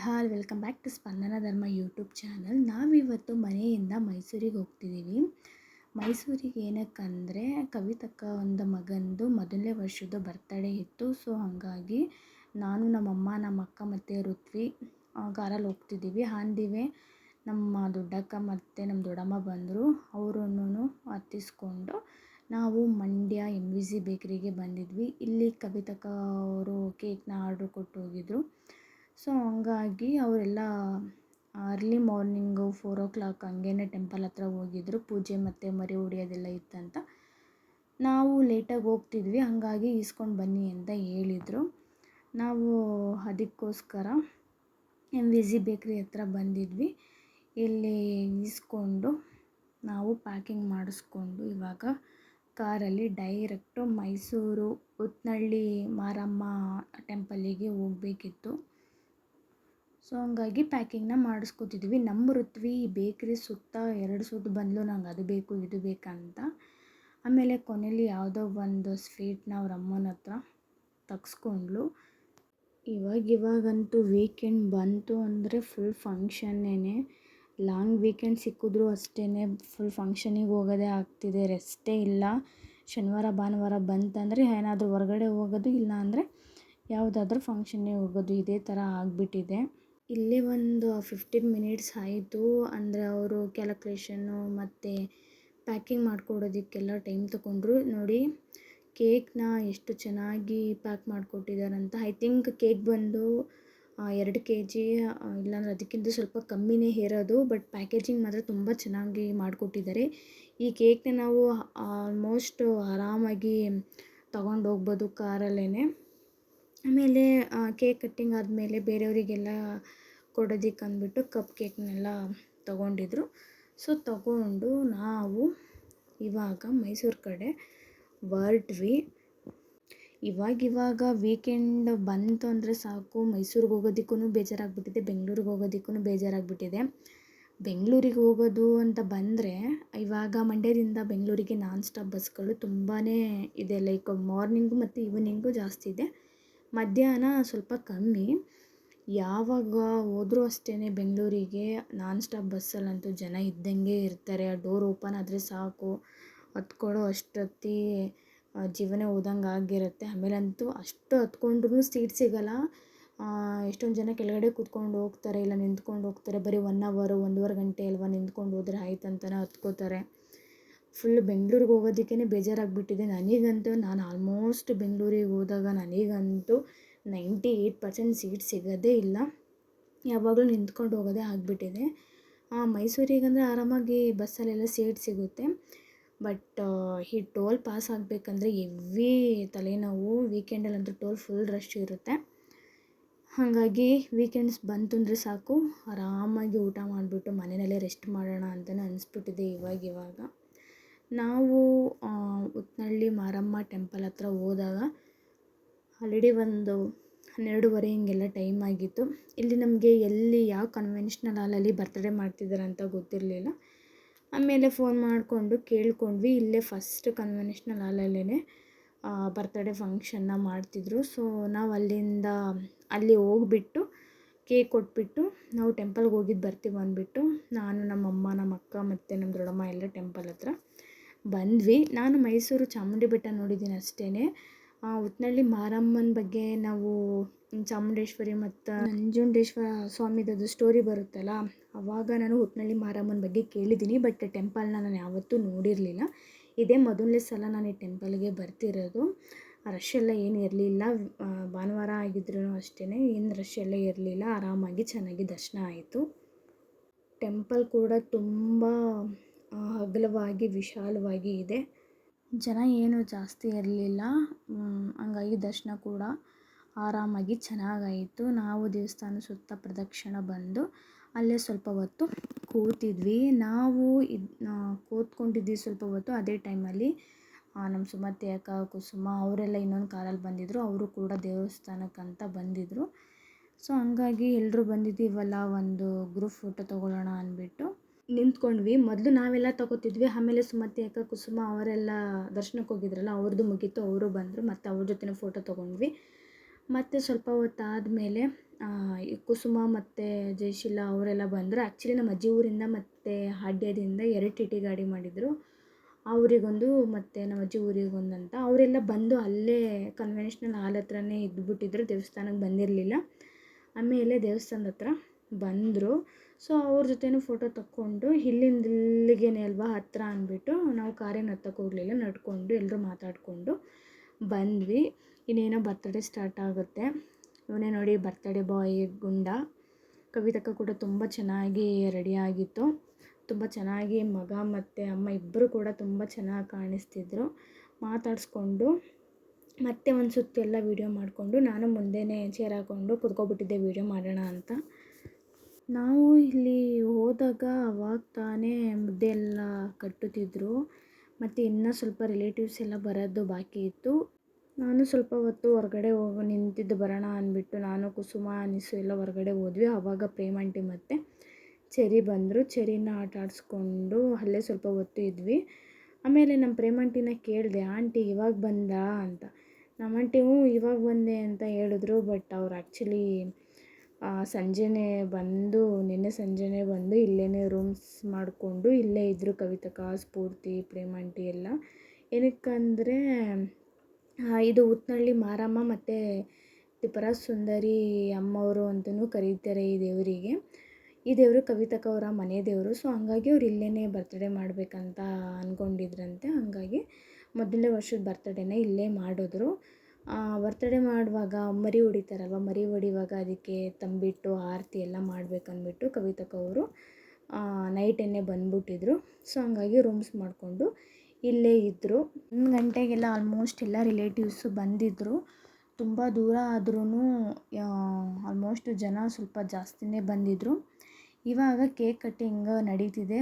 Hi welcome back to ಸ್ಪಂದನ ಧರ್ಮ YouTube channel. ನಾವಿವತ್ತು ಮನೆಯಿಂದ ಮೈಸೂರಿಗೆ ಹೋಗ್ತಿದ್ದೀವಿ. ಮೈಸೂರಿಗೆ ಏನಕ್ಕಂದರೆ ಕವಿತಕ್ಕ ಒಂದು ಮಗಂದು ಮೊದಲನೇ ವರ್ಷದ ಬರ್ತಡೇ ಇತ್ತು. ಸೊ ಹಾಗಾಗಿ ನಾನು ನಮ್ಮಮ್ಮ ನಮ್ಮ ಅಕ್ಕ ಮತ್ತು ಋತ್ವಿ ಕಾರಲ್ಲಿ ಹೋಗ್ತಿದ್ದೀವಿ. ಆನ್ ದಿ ವೇ ನಮ್ಮ ದೊಡ್ಡಕ್ಕ ಮತ್ತು ನಮ್ಮ ದೊಡ್ಡಮ್ಮ ಬಂದರು. ಅವರನ್ನು ಹತ್ತಿಸ್ಕೊಂಡು ನಾವು ಮಂಡ್ಯ MVC ಬೇಕ್ರಿಗೆ ಬಂದಿದ್ವಿ. ಇಲ್ಲಿ ಕವಿತಕ್ಕ ಅವರು ಕೇಕ್ನ ಆರ್ಡ್ರ್ ಕೊಟ್ಟು ಹೋಗಿದ್ರು. ಸೊ ಹಂಗಾಗಿ ಅವರೆಲ್ಲ ಅರ್ಲಿ ಮಾರ್ನಿಂಗು 4 o'clock ಹಂಗೇ ಟೆಂಪಲ್ ಹತ್ರ ಹೋಗಿದ್ರು. ಪೂಜೆ ಮತ್ತು ಮರಿ ಹೊಡಿಯೋದೆಲ್ಲ ಇತ್ತಂತ. ನಾವು ಲೇಟಾಗಿ ಹೋಗ್ತಿದ್ವಿ, ಹಾಗಾಗಿ ಈಸ್ಕೊಂಡು ಬನ್ನಿ ಅಂತ ಹೇಳಿದರು. ನಾವು ಅದಕ್ಕೋಸ್ಕರ MVC ಬೇಕ್ರಿ ಹತ್ರ ಬಂದಿದ್ವಿ. ಇಲ್ಲಿ ಈಸ್ಕೊಂಡು ನಾವು ಪ್ಯಾಕಿಂಗ್ ಮಾಡಿಸ್ಕೊಂಡು ಇವಾಗ ಕಾರಲ್ಲಿ ಡೈರೆಕ್ಟು ಮೈಸೂರು ಉತ್ತನಳ್ಳಿ ಮಾರಮ್ಮ ಟೆಂಪಲ್ಲಿಗೆ ಹೋಗಬೇಕಿತ್ತು. ಸೊ ಹಂಗಾಗಿ ಪ್ಯಾಕಿಂಗ್ನ ಮಾಡಿಸ್ಕೊತಿದ್ವಿ. ನಮ್ಮ ಋತ್ವಿ ಬೇಕ್ರಿ ಸುತ್ತ 2 ಸುತ್ತು ಬಂದಳು, ನಂಗೆ ಅದು ಬೇಕು ಇದು ಬೇಕಂತ. ಆಮೇಲೆ ಕೊನೆಯಲ್ಲಿ ಯಾವುದೋ ಒಂದು ಸ್ವೀಟ್ನ ಅವ್ರ ಅಮ್ಮನ ಹತ್ರ ತಗ್ಸ್ಕೊಂಡ್ಳು. ಇವಾಗಂತೂ ವೀಕೆಂಡ್ ಬಂತು ಅಂದರೆ ಫುಲ್ ಫಂಕ್ಷನ್ನೇ. ಲಾಂಗ್ ವೀಕೆಂಡ್ ಸಿಕ್ಕಿದ್ರೂ ಅಷ್ಟೇ ಫುಲ್ ಫಂಕ್ಷನಿಗೆ ಹೋಗೋದೇ ಆಗ್ತಿದೆ, ರೆಸ್ಟೇ ಇಲ್ಲ. ಶನಿವಾರ ಭಾನುವಾರ ಬಂತಂದರೆ ಏನಾದರೂ ಹೊರಗಡೆ ಹೋಗೋದು, ಇಲ್ಲ ಅಂದರೆ ಯಾವುದಾದ್ರೂ ಫಂಕ್ಷನ್ನಿಗೆ ಹೋಗೋದು, ಇದೇ ಥರ ಆಗಿಬಿಟ್ಟಿದೆ. ಇಲ್ಲೇ ಒಂದು 15 ಮಿನಿಟ್ಸ್ ಆಯಿತು. ಅಂದರೆ ಅವರು ಕ್ಯಾಲ್ಕುಲೇಷನ್ನು ಮತ್ತು ಪ್ಯಾಕಿಂಗ್ ಮಾಡಿಕೊಡೋದಕ್ಕೆಲ್ಲ ಟೈಮ್ ತೊಗೊಂಡ್ರು. ನೋಡಿ ಕೇಕ್ನ ಎಷ್ಟು ಚೆನ್ನಾಗಿ ಪ್ಯಾಕ್ ಮಾಡಿಕೊಟ್ಟಿದ್ದಾರಂತ. ಐ ಥಿಂಕ್ ಕೇಕ್ ಬಂದು 2 kg ಇಲ್ಲಾಂದ್ರೆ ಅದಕ್ಕಿಂತ ಸ್ವಲ್ಪ ಕಮ್ಮಿನೇ ಇರೋದು. ಬಟ್ ಪ್ಯಾಕೇಜಿಂಗ್ ಮಾತ್ರ ತುಂಬ ಚೆನ್ನಾಗಿ ಮಾಡಿಕೊಟ್ಟಿದ್ದಾರೆ. ಈ ಕೇಕ್ನ ನಾವು ಆಲ್ಮೋಸ್ಟ್ ಆರಾಮಾಗಿ ತಗೊಂಡು ಹೋಗ್ಬೋದು ಕಾರಲ್ಲೇ. ಆಮೇಲೆ ಕೇಕ್ ಕಟ್ಟಿಂಗ್ ಆದಮೇಲೆ ಬೇರೆಯವರಿಗೆಲ್ಲ ಕೊಡೋದಕ್ಕೆ ಅಂದ್ಬಿಟ್ಟು ಕಪ್ ಕೇಕ್ನೆಲ್ಲ ತೊಗೊಂಡಿದ್ರು. ಸೊ ತಗೊಂಡು ನಾವು ಇವಾಗ ಮೈಸೂರು ಕಡೆ ಹೊರಟ್ವಿ. ಇವಾಗ ವೀಕೆಂಡ್ ಬಂತು ಅಂದರೆ ಸಾಕು, ಮೈಸೂರಿಗೆ ಹೋಗೋದಕ್ಕೂ ಬೇಜಾರಾಗ್ಬಿಟ್ಟಿದೆ, ಬೆಂಗಳೂರಿಗೆ ಹೋಗೋದಕ್ಕೂ ಬೇಜಾರಾಗ್ಬಿಟ್ಟಿದೆ. ಬೆಂಗಳೂರಿಗೆ ಹೋಗೋದು ಅಂತ ಬಂದರೆ ಇವಾಗ ಮಂಡ್ಯದಿಂದ ಬೆಂಗಳೂರಿಗೆ ನಾನ್ ಸ್ಟಾಪ್ ಬಸ್ಗಳು ತುಂಬಾ ಇದೆ. ಲೈಕ್ ಮಾರ್ನಿಂಗು ಮತ್ತು ಈವ್ನಿಂಗು ಜಾಸ್ತಿ ಇದೆ, ಮಧ್ಯಾಹ್ನ ಸ್ವಲ್ಪ ಕಮ್ಮಿ. ಯಾವಾಗ ಹೋದರೂ ಅಷ್ಟೇ ಬೆಂಗಳೂರಿಗೆ ನಾನ್ ಸ್ಟಾಪ್ ಬಸ್ಸಲ್ಲಂತೂ ಜನ ಇದ್ದಂಗೆ ಇರ್ತಾರೆ. ಆ ಡೋರ್ ಓಪನ್ ಆದರೆ ಸಾಕು, ಹತ್ಕೊಳ್ಳೋ ಅಷ್ಟೊತ್ತಿ ಜೀವನ ಹೋದಂಗೆ ಆಗಿರುತ್ತೆ. ಆಮೇಲಂತೂ ಅಷ್ಟು ಹತ್ಕೊಂಡ್ರೂ ಸೀಟ್ ಸಿಗೋಲ್ಲ. ಎಷ್ಟೊಂದು ಜನ ಕೆಳಗಡೆ ಕೂತ್ಕೊಂಡು ಹೋಗ್ತಾರೆ, ಇಲ್ಲ ನಿಂತ್ಕೊಂಡು ಹೋಗ್ತಾರೆ. ಬರೀ 1 hour 1.5 ಗಂಟೆ ಅಲ್ವಾ ನಿಂತ್ಕೊಂಡು ಹೋದರೆ ಆಯ್ತು ಅಂತಲೇ ಹತ್ಕೋತಾರೆ. ಫುಲ್ ಬೆಂಗಳೂರಿಗೆ ಹೋಗೋದಕ್ಕೇ ಬೇಜಾರಾಗ್ಬಿಟ್ಟಿದೆ ನನಗಂತೂ. ನಾನು ಆಲ್ಮೋಸ್ಟ್ ಬೆಂಗಳೂರಿಗೆ ಹೋದಾಗ ನನಗಂತೂ 98% ಸೀಟ್ ಸಿಗೋದೇ ಇಲ್ಲ, ಯಾವಾಗಲೂ ನಿಂತ್ಕೊಂಡು ಹೋಗೋದೇ ಆಗಿಬಿಟ್ಟಿದೆ. ಮೈಸೂರಿಗಂದರೆ ಆರಾಮಾಗಿ ಬಸ್ಸಲ್ಲೆಲ್ಲ ಸೀಟ್ ಸಿಗುತ್ತೆ. ಬಟ್ ಈ ಟೋಲ್ ಪಾಸ್ ಆಗಬೇಕಂದ್ರೆ ಹೆವಿ ತಲೆನೋವು. ವೀಕೆಂಡಲ್ಲಂತೂ ಟೋಲ್ ಫುಲ್ ರಶ್ ಇರುತ್ತೆ. ಹಾಗಾಗಿ ವೀಕೆಂಡ್ಸ್ ಬಂತು ಅಂದರೆ ಸಾಕು, ಆರಾಮಾಗಿ ಊಟ ಮಾಡಿಬಿಟ್ಟು ಮನೆಯಲ್ಲೇ ರೆಸ್ಟ್ ಮಾಡೋಣ ಅಂತಲೇ ಅನಿಸ್ಬಿಟ್ಟಿದೆ ಇವಾಗ. ನಾವು ಉತ್ತನಳ್ಳಿ ಮಾರಮ್ಮ ಟೆಂಪಲ್ ಹತ್ರ ಹೋದಾಗ ಆಲ್ರೆಡಿ ಒಂದು 12:30 ಹಿಂಗೆಲ್ಲ ಟೈಮ್ ಆಗಿತ್ತು. ಇಲ್ಲಿ ನಮಗೆ ಎಲ್ಲಿ ಯಾವ ಕನ್ವೆನ್ಷನಲ್ ಹಾಲಲ್ಲಿ ಬರ್ತಡೇ ಮಾಡ್ತಿದ್ದಾರೆ ಅಂತ ಗೊತ್ತಿರಲಿಲ್ಲ. ಆಮೇಲೆ ಫೋನ್ ಮಾಡಿಕೊಂಡು ಕೇಳ್ಕೊಂಡ್ವಿ. ಇಲ್ಲೇ ಫಸ್ಟ್ ಕನ್ವೆನ್ಷನಲ್ ಹಾಲಲ್ಲೇ ಬರ್ತಡೇ ಫಂಕ್ಷನ್ನ ಮಾಡ್ತಿದ್ರು. ಸೊ ನಾವು ಅಲ್ಲಿ ಹೋಗ್ಬಿಟ್ಟು ಕೇಕ್ ಕೊಟ್ಬಿಟ್ಟು ನಾವು ಟೆಂಪಲ್ಗೆ ಹೋಗಿದ್ದು ಬರ್ತೀವಿ ಅಂದ್ಬಿಟ್ಟು ನಾನು ನಮ್ಮಮ್ಮ ನಮ್ಮ ಅಕ್ಕ ಮತ್ತು ನಮ್ಮ ದೊಡ್ಡಮ್ಮ ಎಲ್ಲ ಟೆಂಪಲ್ ಹತ್ರ ಬಂದ್ವಿ. ನಾನು ಮೈಸೂರು ಚಾಮುಂಡಿ ಬೆಟ್ಟ ನೋಡಿದ್ದೀನಿ ಅಷ್ಟೇ. ಉತ್ತನಳ್ಳಿ ಮಾರಮ್ಮನ ಬಗ್ಗೆ ನಾವು ಚಾಮುಂಡೇಶ್ವರಿ ಮತ್ತು ನಂಜುಂಡೇಶ್ವರ ಸ್ವಾಮಿದು ಸ್ಟೋರಿ ಬರುತ್ತಲ್ಲ, ಆವಾಗ ನಾನು ಉತ್ತನಳ್ಳಿ ಮಾರಮ್ಮನ ಬಗ್ಗೆ ಕೇಳಿದ್ದೀನಿ. ಬಟ್ ಟೆಂಪಲ್ನ ನಾನು ಯಾವತ್ತೂ ನೋಡಿರಲಿಲ್ಲ. ಇದೇ ಮೊದಲನೇ ಸಲ ನಾನು ಈ ಟೆಂಪಲ್ಗೆ ಬರ್ತಿರೋದು. ರಶ್ ಎಲ್ಲ ಏನು ಇರಲಿಲ್ಲ, ಭಾನುವಾರ ಆಗಿದ್ರೂ ಅಷ್ಟೇ ಏನು ರಶ್ ಎಲ್ಲ ಇರಲಿಲ್ಲ. ಆರಾಮಾಗಿ ಚೆನ್ನಾಗಿ ದರ್ಶನ ಆಯಿತು. ಟೆಂಪಲ್ ಕೂಡ ತುಂಬ ಅಗಲವಾಗಿ ವಿಶಾಲವಾಗಿ ಇದೆ. ಜನ ಏನು ಜಾಸ್ತಿ ಇರಲಿಲ್ಲ, ಹಂಗಾಗಿ ದರ್ಶನ ಕೂಡ ಆರಾಮಾಗಿ ಚೆನ್ನಾಗಾಯಿತು. ನಾವು ದೇವಸ್ಥಾನ ಸುತ್ತ ಪ್ರದಕ್ಷಿಣೆ ಬಂದು ಅಲ್ಲೇ ಸ್ವಲ್ಪ ಹೊತ್ತು ಕೂತಿದ್ವಿ. ನಾವು ಕೂತ್ಕೊಂಡಿದ್ವಿ ಸ್ವಲ್ಪ ಹೊತ್ತು. ಅದೇ ಟೈಮಲ್ಲಿ ನಮ್ಮ ಸುಮತಿ ಅಕ್ಕ, ಕುಸುಮ ಅವರೆಲ್ಲ ಇನ್ನೊಂದು ಕಾರಲ್ಲಿ ಬಂದಿದ್ದರು. ಅವರು ಕೂಡ ದೇವಸ್ಥಾನಕ್ಕಂತ ಬಂದಿದ್ದರು. ಸೊ ಹಂಗಾಗಿ ಎಲ್ಲರೂ ಬಂದಿದ್ದೀವಲ್ಲ, ಒಂದು ಗ್ರೂಪ್ ಫೋಟೋ ತೊಗೊಳ್ಳೋಣ ಅಂದ್ಬಿಟ್ಟು ನಿಂತ್ಕೊಂಡ್ವಿ. ಮೊದಲು ನಾವೆಲ್ಲ ತೊಗೋತಿದ್ವಿ, ಆಮೇಲೆ ಸುಮತಿ ಅಕ್ಕ, ಕುಸುಮ ಅವರೆಲ್ಲ ದರ್ಶನಕ್ಕೆ ಹೋಗಿದ್ರಲ್ಲ, ಅವ್ರದ್ದು ಮುಗೀತು, ಅವರು ಬಂದರು. ಮತ್ತು ಅವ್ರ ಜೊತೆ ಫೋಟೋ ತೊಗೊಂಡ್ವಿ. ಮತ್ತು ಸ್ವಲ್ಪ ಹೊತ್ತಾದಮೇಲೆ ಈ ಕುಸುಮ ಮತ್ತು ಜಯಶೀಲ ಅವರೆಲ್ಲ ಬಂದರು. ಆ್ಯಕ್ಚುಲಿ ನಮ್ಮ ಅಜ್ಜಿ ಊರಿಂದ ಮತ್ತು ಹಾಡ್ಯದಿಂದ 2 ಟಿ ಟಿ ಗಾಡಿ ಮಾಡಿದರು. ಆ ಊರಿಗೊಂದು ಮತ್ತು ನಮ್ಮ ಅಜ್ಜಿ ಊರಿಗೊಂದು ಅಂತ. ಅವರೆಲ್ಲ ಬಂದು ಅಲ್ಲೇ ಕನ್ವೆನ್ಷನಲ್ ಹಾಲ್ ಹತ್ರನೇ ಇದ್ದುಬಿಟ್ಟಿದ್ರು, ದೇವಸ್ಥಾನಕ್ಕೆ ಬಂದಿರಲಿಲ್ಲ. ಆಮೇಲೆ ದೇವಸ್ಥಾನದ ಹತ್ರ ಬಂದರು. ಸೊ ಅವ್ರ ಜೊತೆನೂ ಫೋಟೋ ತಕ್ಕೊಂಡು ಇಲ್ಲಿಂದ ಇಲ್ಲಿಗೇನೆ ಅಲ್ವಾ ಹತ್ತಿರ ಅಂದ್ಬಿಟ್ಟು ನಾವು ಕಾರೇನು ಹತ್ತಕ್ಕೆ ಹೋಗಲಿಲ್ಲ, ನಡ್ಕೊಂಡು ಎಲ್ಲರೂ ಮಾತಾಡಿಕೊಂಡು ಬಂದ್ವಿ. ಇನ್ನೇನೋ ಬರ್ತಡೇ ಸ್ಟಾರ್ಟ್ ಆಗುತ್ತೆ. ಇವನೇ ನೋಡಿ ಬರ್ತಡೇ ಬಾಯ್ ಗುಂಡ. ಕವಿತಕ್ಕ ಕೂಡ ತುಂಬ ಚೆನ್ನಾಗಿ ರೆಡಿಯಾಗಿತ್ತು. ತುಂಬ ಚೆನ್ನಾಗಿ ಮಗ ಮತ್ತು ಅಮ್ಮ ಇಬ್ಬರು ಕೂಡ ತುಂಬ ಚೆನ್ನಾಗಿ ಕಾಣಿಸ್ತಿದ್ರು. ಮಾತಾಡಿಸ್ಕೊಂಡು ಮತ್ತೆ ಒಂದು ಸುತ್ತು ಎಲ್ಲ ವೀಡಿಯೋ ಮಾಡಿಕೊಂಡು ನಾನು ಮುಂದೆನೇ ಚೇರ್ ಹಾಕ್ಕೊಂಡು ಕೂತ್ಕೊಬಿಟ್ಟಿದ್ದೆ ವೀಡಿಯೋ ಮಾಡೋಣ ಅಂತ. ನಾವು ಇಲ್ಲಿ ಹೋದಾಗ ಅವಾಗ ತಾನೇ ಮುದ್ದೆ ಎಲ್ಲ ಕಟ್ಟುತ್ತಿದ್ದರು ಮತ್ತು ಇನ್ನೂ ಸ್ವಲ್ಪ ರಿಲೇಟಿವ್ಸ್ ಎಲ್ಲ ಬರೋದು ಬಾಕಿ ಇತ್ತು. ನಾನು ಸ್ವಲ್ಪ ಹೊತ್ತು ಹೊರಗಡೆ ಹೋಗಿ ನಿಂತಿದ್ದು ಬರೋಣ ಅಂದ್ಬಿಟ್ಟು ನಾನು ಕುಸುಮ ಅನಿಸು ಎಲ್ಲ ಹೊರಗಡೆ ಹೋದ್ವಿ. ಆವಾಗ ಪ್ರೇಮ್ ಆಂಟಿ ಮತ್ತು ಚೆರಿ ಬಂದರು. ಚೆರಿನ ಆಟ ಆಡಿಸ್ಕೊಂಡು ಅಲ್ಲೇ ಸ್ವಲ್ಪ ಹೊತ್ತು ಇದ್ವಿ. ಆಮೇಲೆ ನಮ್ಮ ಪ್ರೇಮ್ ಆಂಟಿನ ಕೇಳಿದೆ, ಆಂಟಿ ಇವಾಗ ಬಂದಾ ಅಂತ. ನಮ್ಮ ಆಂಟಿ ಇವಾಗ ಬಂದೆ ಅಂತ ಹೇಳಿದ್ರು. ಬಟ್ ಅವ್ರು ಆ್ಯಕ್ಚುಲಿ ಸಂಜೆನೇ ಬಂದು ನಿನ್ನೆ ಸಂಜೆನೇ ಬಂದು ಇಲ್ಲೇ ರೂಮ್ಸ್ ಮಾಡಿಕೊಂಡು ಇಲ್ಲೇ ಇದ್ದರು. ಕವಿತಕ್ಕ, ಸ್ಫೂರ್ತಿ, ಪ್ರೇಮ್ ಆಂಟಿ ಎಲ್ಲ. ಏನಕ್ಕಂದರೆ ಇದು ಉತ್ತನಹಳ್ಳಿ ಮಾರಮ್ಮ ಮತ್ತು ತ್ರಿಪುರ ಸುಂದರಿ ಅಮ್ಮವರು ಅಂತಲೂ ಕರೀತಾರೆ ಈ ದೇವರಿಗೆ. ಈ ದೇವರು ಕವಿತಕ್ಕ ಅವರ ಮನೆ ದೇವರು. ಸೊ ಹಂಗಾಗಿ ಅವ್ರು ಇಲ್ಲೇ ಬರ್ತಡೇ ಮಾಡಬೇಕಂತ ಅಂದ್ಕೊಂಡಿದ್ರಂತೆ. ಹಾಗಾಗಿ ಮೊದಲನೇ ವರ್ಷದ ಬರ್ತಡೇನ ಇಲ್ಲೇ ಮಾಡಿದ್ರು. ಬರ್ತಡೇ ಮಾಡುವಾಗ ಮರಿ ಹೊಡಿತಾರಲ್ವ, ಮರಿ ಹೊಡಿವಾಗ ಅದಕ್ಕೆ ತಂಬಿಟ್ಟು ಆರತಿ ಎಲ್ಲ ಮಾಡಬೇಕಂದ್ಬಿಟ್ಟು ಕವಿತಕ್ಕ ಅವರು ನೈಟನ್ನೇ ಬಂದ್ಬಿಟ್ಟಿದ್ರು. ಸೊ ಹಂಗಾಗಿ ರೂಮ್ಸ್ ಮಾಡಿಕೊಂಡು ಇಲ್ಲೇ ಇದ್ದರು. 1 ಗಂಟೆಗೆಲ್ಲ ಆಲ್ಮೋಸ್ಟ್ ಎಲ್ಲ ರಿಲೇಟಿವ್ಸು ಬಂದಿದ್ದರು. ತುಂಬ ದೂರ ಆದ್ರೂ ಆಲ್ಮೋಸ್ಟ್ ಜನ ಸ್ವಲ್ಪ ಜಾಸ್ತಿನೇ ಬಂದಿದ್ದರು. ಇವಾಗ ಕೇಕ್ ಕಟ್ಟಿಂಗ್ ನಡೀತಿದೆ.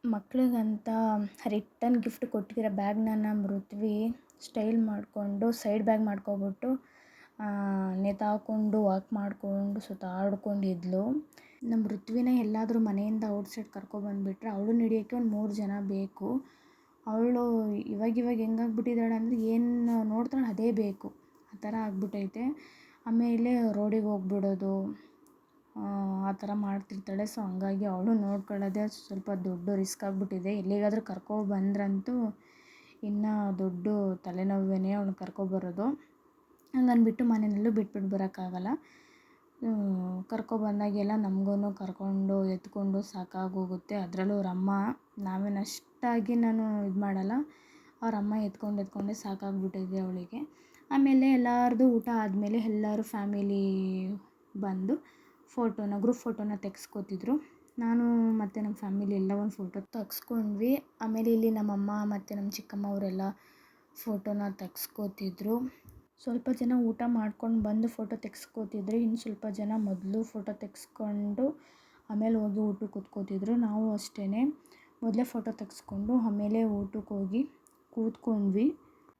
ಮಕ್ಳಿಗಂತ ರಿಟರ್ನ್ ಗಿಫ್ಟ್ ಕೊಟ್ಟಿರೋ ಬ್ಯಾಗ್ನ ನಮ್ಮ ಋತ್ವಿ ಸ್ಟೈಲ್ ಮಾಡಿಕೊಂಡು ಸೈಡ್ ಬ್ಯಾಗ್ ಮಾಡ್ಕೊಬಿಟ್ಟು ನೇತಾಕೊಂಡು ವಾಕ್ ಮಾಡಿಕೊಂಡು ಸುತ್ತಾಡ್ಕೊಂಡಿದ್ಲು. ನಮ್ಮ ಋತ್ವಿನ ಎಲ್ಲಾದರೂ ಮನೆಯಿಂದ ಔಟ್ಸೈಡ್ ಕರ್ಕೊಬಂದುಬಿಟ್ರೆ ಅವಳು ಹಿಡಿಯೋಕ್ಕೆ ಒಂದು 3 ಜನ ಬೇಕು. ಅವಳು ಇವಾಗ ಹೆಂಗಾಗ್ಬಿಟ್ಟಿದ್ದಾಳೆ ಅಂದರೆ ಏನು ನೋಡ್ತಾಳೆ ಅದೇ ಬೇಕು, ಆ ಥರ ಆಗ್ಬಿಟ್ಟೈತೆ. ಆಮೇಲೆ ರೋಡಿಗೆ ಹೋಗ್ಬಿಡೋದು, ಆ ಥರ ಮಾಡ್ತಿರ್ತಾಳೆ. ಸೊ ಹಂಗಾಗಿ ಅವಳು ನೋಡ್ಕೊಳ್ಳೋದೇ ಸ್ವಲ್ಪ ದೊಡ್ಡ ರಿಸ್ಕ್ ಆಗಿಬಿಟ್ಟಿದೆ. ಎಲ್ಲಿಗಾದರೂ ಕರ್ಕೊಬಂದ್ರಂತೂ ಇನ್ನೂ ದೊಡ್ಡ ತಲೆನೋವೇನೆ ಅವಳು ಕರ್ಕೊಬರೋದು. ಹಂಗನ್ಬಿಟ್ಟು ಮನೆಯಲ್ಲೂ ಬಿಟ್ಬಿಟ್ಟು ಬರೋಕ್ಕಾಗಲ್ಲ. ಕರ್ಕೊಬಂದಾಗೆಲ್ಲ ನಮಗೂ ಕರ್ಕೊಂಡು ಎತ್ಕೊಂಡು ಸಾಕಾಗೋಗುತ್ತೆ. ಅದರಲ್ಲೂ ಅವರಮ್ಮ, ನಾವೇನು ಅಷ್ಟಾಗಿ ನಾನು ಇದು ಮಾಡಲ್ಲ, ಅವರಮ್ಮ ಎತ್ಕೊಂಡೇ ಸಾಕಾಗ್ಬಿಟ್ಟಿದೆ ಅವಳಿಗೆ. ಆಮೇಲೆ ಎಲ್ಲರದು ಊಟ ಆದಮೇಲೆ ಎಲ್ಲರೂ ಫ್ಯಾಮಿಲಿ ಬಂದು ಗ್ರೂಪ್ ಫೋಟೋನ ತೆಗೆಸ್ಕೊತಿದ್ರು. ನಾನು ಮತ್ತು ನಮ್ಮ ಫ್ಯಾಮಿಲಿ ಎಲ್ಲ ಒಂದು ಫೋಟೋ ತೆಗ್ಸ್ಕೊಂಡ್ವಿ. ಆಮೇಲೆ ಇಲ್ಲಿ ನಮ್ಮಮ್ಮ ಮತ್ತು ನಮ್ಮ ಚಿಕ್ಕಮ್ಮ ಅವರೆಲ್ಲ ಫೋಟೋನ ತೆಗ್ಸ್ಕೋತಿದ್ರು. ಸ್ವಲ್ಪ ಜನ ಊಟ ಮಾಡ್ಕೊಂಡು ಬಂದು ಫೋಟೋ ತೆಗ್ಸ್ಕೋತಿದ್ರು. ಇನ್ನು ಸ್ವಲ್ಪ ಜನ ಮೊದಲು ಫೋಟೋ ತೆಗ್ಸ್ಕೊಂಡು ಆಮೇಲೆ ಹೋಗಿ ಊಟಕ್ಕೆ ಕೂತ್ಕೋತಿದ್ರು. ನಾವು ಅಷ್ಟೇ ಮೊದಲೇ ಫೋಟೋ ತೆಗ್ಸ್ಕೊಂಡು ಆಮೇಲೆ ಊಟಕ್ಕೆ ಹೋಗಿ ಕೂತ್ಕೊಂಡ್ವಿ.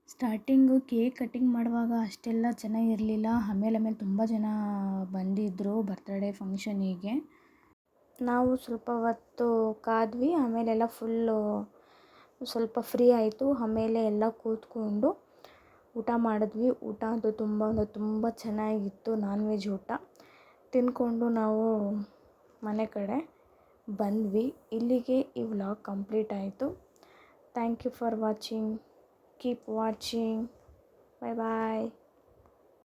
ಸ್ಟಾರ್ಟಿಂಗು ಕೇಕ್ ಕಟ್ಟಿಂಗ್ ಮಾಡುವಾಗ ಅಷ್ಟೆಲ್ಲ ಜನ ಇರಲಿಲ್ಲ. ಆಮೇಲೆ ತುಂಬ ಜನ ಬಂದಿದ್ದರು ಬರ್ತ್ಡೇ ಫಂಕ್ಷನಿಗೆ. ನಾವು ಸ್ವಲ್ಪ ಹೊತ್ತು ಕಾದ್ವಿ. ಆಮೇಲೆಲ್ಲ ಫುಲ್ಲು ಸ್ವಲ್ಪ ಫ್ರೀ ಆಯಿತು. ಆಮೇಲೆ ಎಲ್ಲ ಕೂತ್ಕೊಂಡು ಊಟ ಮಾಡಿದ್ವಿ. ಊಟ ಅಂತೂ ತುಂಬ ಚೆನ್ನಾಗಿತ್ತು. ನಾನ್ ವೆಜ್ ಊಟ ತಿಂದ್ಕೊಂಡು ನಾವು ಮನೆ ಕಡೆ ಬಂದ್ವಿ. ಇಲ್ಲಿಗೆ ಈ ವ್ಲಾಗ್ ಕಂಪ್ಲೀಟ್ ಆಯಿತು. Thank you for watching. Keep watching. Bye bye.